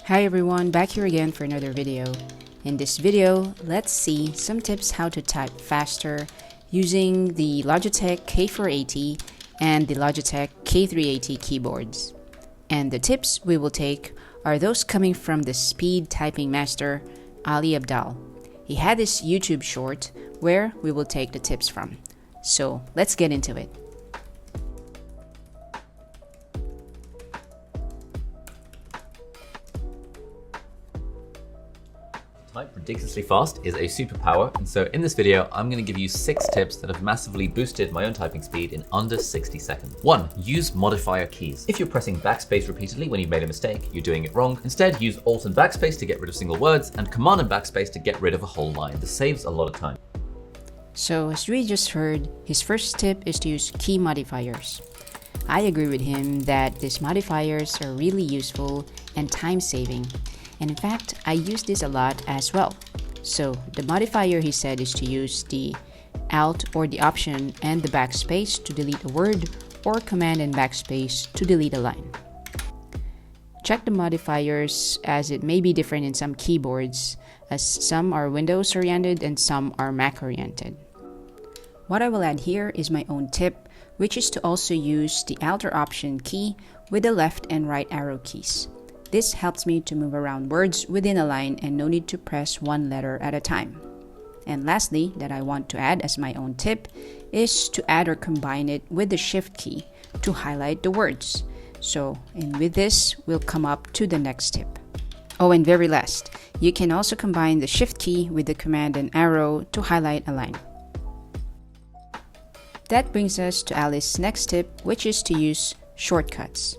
Hi everyone, back here again for another video. In this video, let's see some tips how to type faster using the Logitech K480 and the Logitech K380 keyboards. And the tips we will take are those coming from the speed typing master, Ali Abdaal. He had this YouTube short where we will take the tips from. So let's get into it. Type ridiculously fast is a superpower, and so in this video I'm going to give you 6 tips that have massively boosted my own typing speed in under 60 seconds. 1. Use modifier keys. If you're pressing backspace repeatedly when you've made a mistake, you're doing it wrong. Instead, use Alt and backspace to get rid of single words, and Command and backspace to get rid of a whole line. This saves a lot of time. So as we just heard, his first tip is to use key modifiers. I agree with him that these modifiers are really useful and time-saving. And in fact, I use this a lot as well. So the modifier he said is to use the Alt or the Option and the backspace to delete a word, or Command and backspace to delete a line. Check the modifiers as it may be different in some keyboards, as some are Windows oriented and some are Mac oriented. What I will add here is my own tip, which is to also use the Alt or Option key with the left and right arrow keys. This helps me to move around words within a line and no need to press one letter at a time. And lastly, that I want to add as my own tip is to add or combine it with the Shift key to highlight the words. And with this, we'll come up to the next tip. Oh, and very last, you can also combine the Shift key with the Command and arrow to highlight a line. That brings us to Ali's next tip, which is to use shortcuts.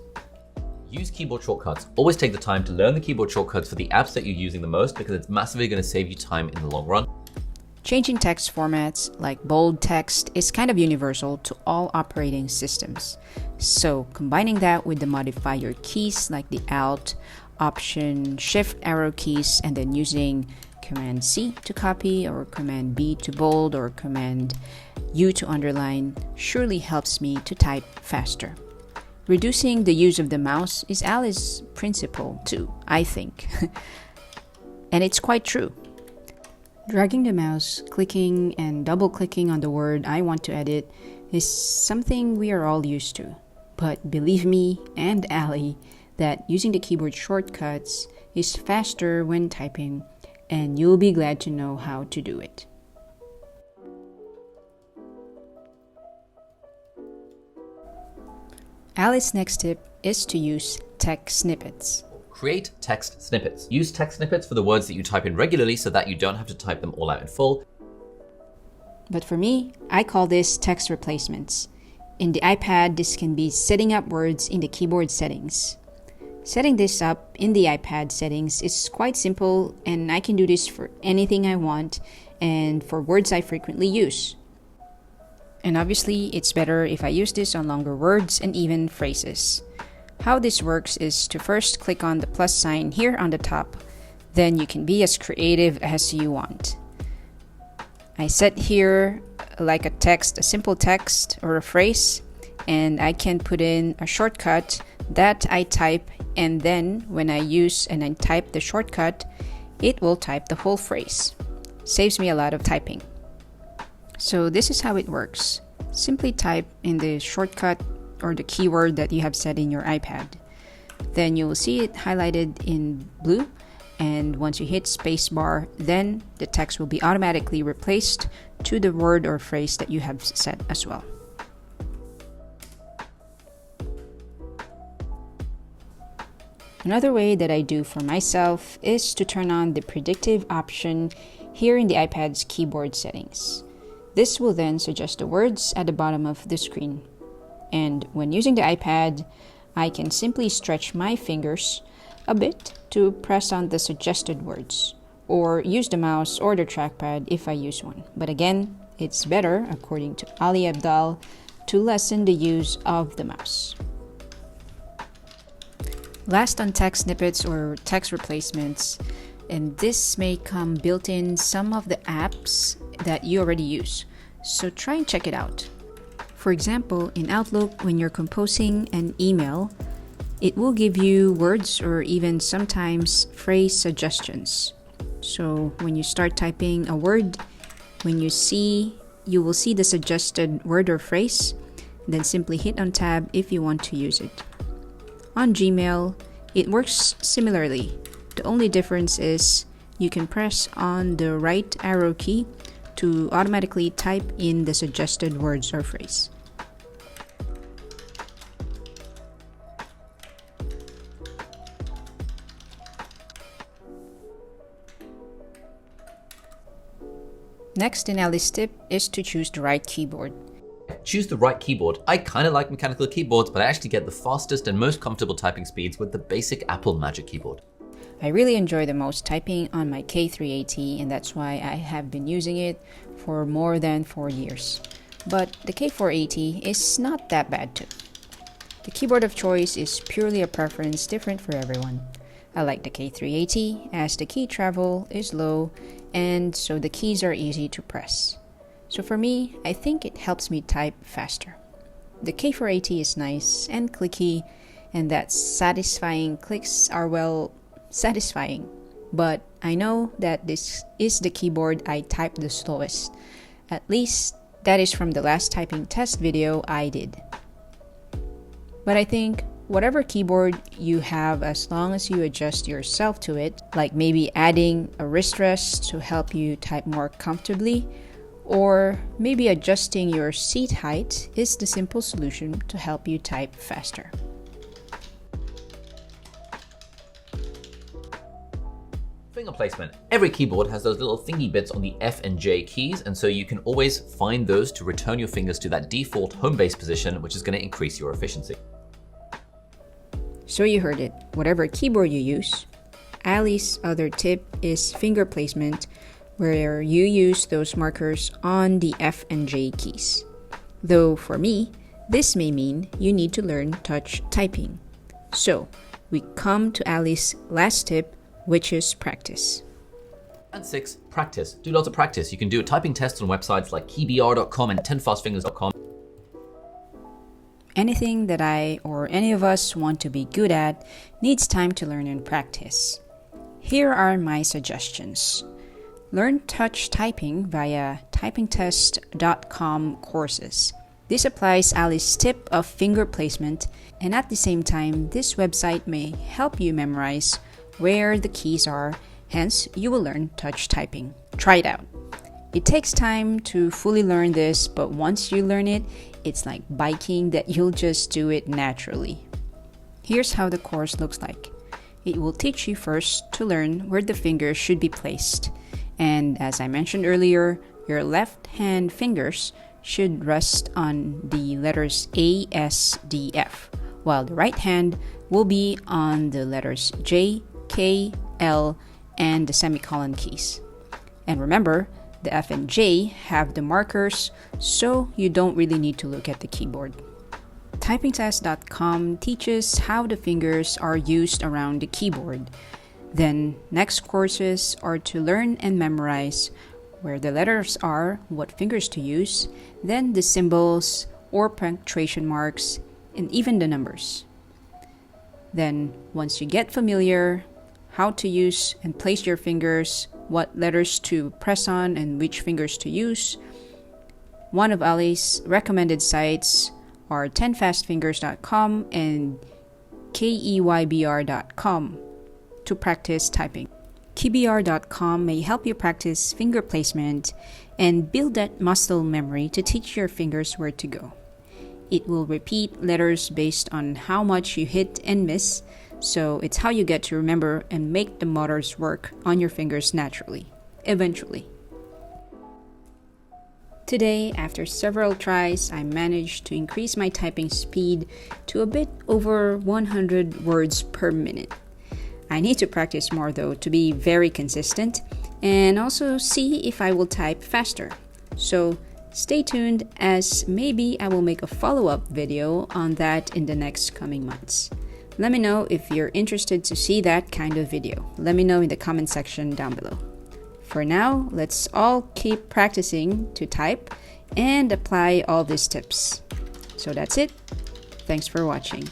Use keyboard shortcuts. Always take the time to learn the keyboard shortcuts for the apps that you're using the most, because it's massively going to save you time in the long run. Changing text formats like bold text is kind of universal to all operating systems. So combining that with the modifier keys like the Alt, Option, Shift arrow keys, and then using Command C to copy, or Command B to bold, or Command U to underline surely helps me to type faster. Reducing the use of the mouse is Ali's principle too, I think. And it's quite true. Dragging the mouse, clicking and double-clicking on the word I want to edit is something we are all used to. But believe me and Ali that using the keyboard shortcuts is faster when typing, and you'll be glad to know how to do it. Ali's next tip is to use text snippets. Create text snippets. Use text snippets for the words that you type in regularly so that you don't have to type them all out in full. But for me, I call this text replacements. In the iPad, this can be setting up words in the keyboard settings. Setting this up in the iPad settings is quite simple, and I can do this for anything I want and for words I frequently use. And obviously, it's better if I use this on longer words and even phrases. How this works is to first click on the plus sign here on the top. Then you can be as creative as you want. I set here like a simple text or a phrase, and I can put in a shortcut that I type, and then when I use and I type the shortcut, it will type the whole phrase. Saves me a lot of typing. So this is how it works. Simply type in the shortcut or the keyword that you have set in your iPad. Then you will see it highlighted in blue, and once you hit spacebar, then the text will be automatically replaced to the word or phrase that you have set as well. Another way that I do for myself is to turn on the predictive option here in the iPad's keyboard settings. This will then suggest the words at the bottom of the screen. And when using the iPad, I can simply stretch my fingers a bit to press on the suggested words, or use the mouse or the trackpad if I use one. But again, it's better, according to Ali Abdaal, to lessen the use of the mouse. Last on text snippets or text replacements, and this may come built in some of the apps that you already use, so try and check it out. For example, in Outlook, when you're composing an email, It will give you words or even sometimes phrase suggestions. So when you start typing a word, you will see the suggested word or phrase, then simply hit on tab if you want to use it. On Gmail, it works similarly. The only difference is you can press on the right arrow key to automatically type in the suggested words or phrase. Next in Ali's tip is to choose the right keyboard. Choose the right keyboard. I kind of like mechanical keyboards, but I actually get the fastest and most comfortable typing speeds with the basic Apple Magic Keyboard. I really enjoy the most typing on my K380, and that's why I have been using it for more than 4 years. But the K480 is not that bad too. The keyboard of choice is purely a preference, different for everyone. I like the K380 as the key travel is low and so the keys are easy to press. So for me, I think it helps me type faster. The K480 is nice and clicky, and that satisfying clicks are satisfying. But I know that this is the keyboard I type the slowest. At least that is from the last typing test video I did. But I think whatever keyboard you have, as long as you adjust yourself to it, like maybe adding a wrist rest to help you type more comfortably, or maybe adjusting your seat height, is the simple solution to help you type faster. Finger placement. Every keyboard has those little thingy bits on the F and J keys, and so you can always find those to return your fingers to that default home base position, which is going to increase your efficiency. So you heard it. Whatever keyboard you use, Ali's other tip is finger placement, where you use those markers on the F and J keys. Though for me, this may mean you need to learn touch typing. So we come to Ali's last tip, which is practice. And 6, practice. Do lots of practice. You can do typing tests on websites like keybr.com and 10fastfingers.com. Anything that I or any of us want to be good at needs time to learn and practice. Here are my suggestions. Learn touch typing via typingtest.com courses. This applies Ali's tip of finger placement, and at the same time, this website may help you memorize where the keys are, hence you will learn touch typing. Try it out. It takes time to fully learn this, but once you learn it, it's like biking that you'll just do it naturally. Here's how the course looks like. It will teach you first to learn where the fingers should be placed. And as I mentioned earlier, your left hand fingers should rest on the letters A, S, D, F, while the right hand will be on the letters J, K, L, and the semicolon keys. And remember, the F and J have the markers, so you don't really need to look at the keyboard. Typingtest.com teaches how the fingers are used around the keyboard. Then next courses are to learn and memorize where the letters are, what fingers to use, then the symbols or punctuation marks, and even the numbers. Then once you get familiar how to use and place your fingers, what letters to press on and which fingers to use, one of Ali's recommended sites are 10fastfingers.com and keybr.com to practice typing. keybr.com may help you practice finger placement and build that muscle memory to teach your fingers where to go. It will repeat letters based on how much you hit and miss, so it's how you get to remember and make the motors work on your fingers naturally, eventually. Today, after several tries, I managed to increase my typing speed to a bit over 100 words per minute. I need to practice more though to be very consistent and also see if I will type faster. So stay tuned, as maybe I will make a follow-up video on that in the next coming months. Let me know if you're interested to see that kind of video. Let me know in the comment section down below. For now, let's all keep practicing to type and apply all these tips. So that's it. Thanks for watching.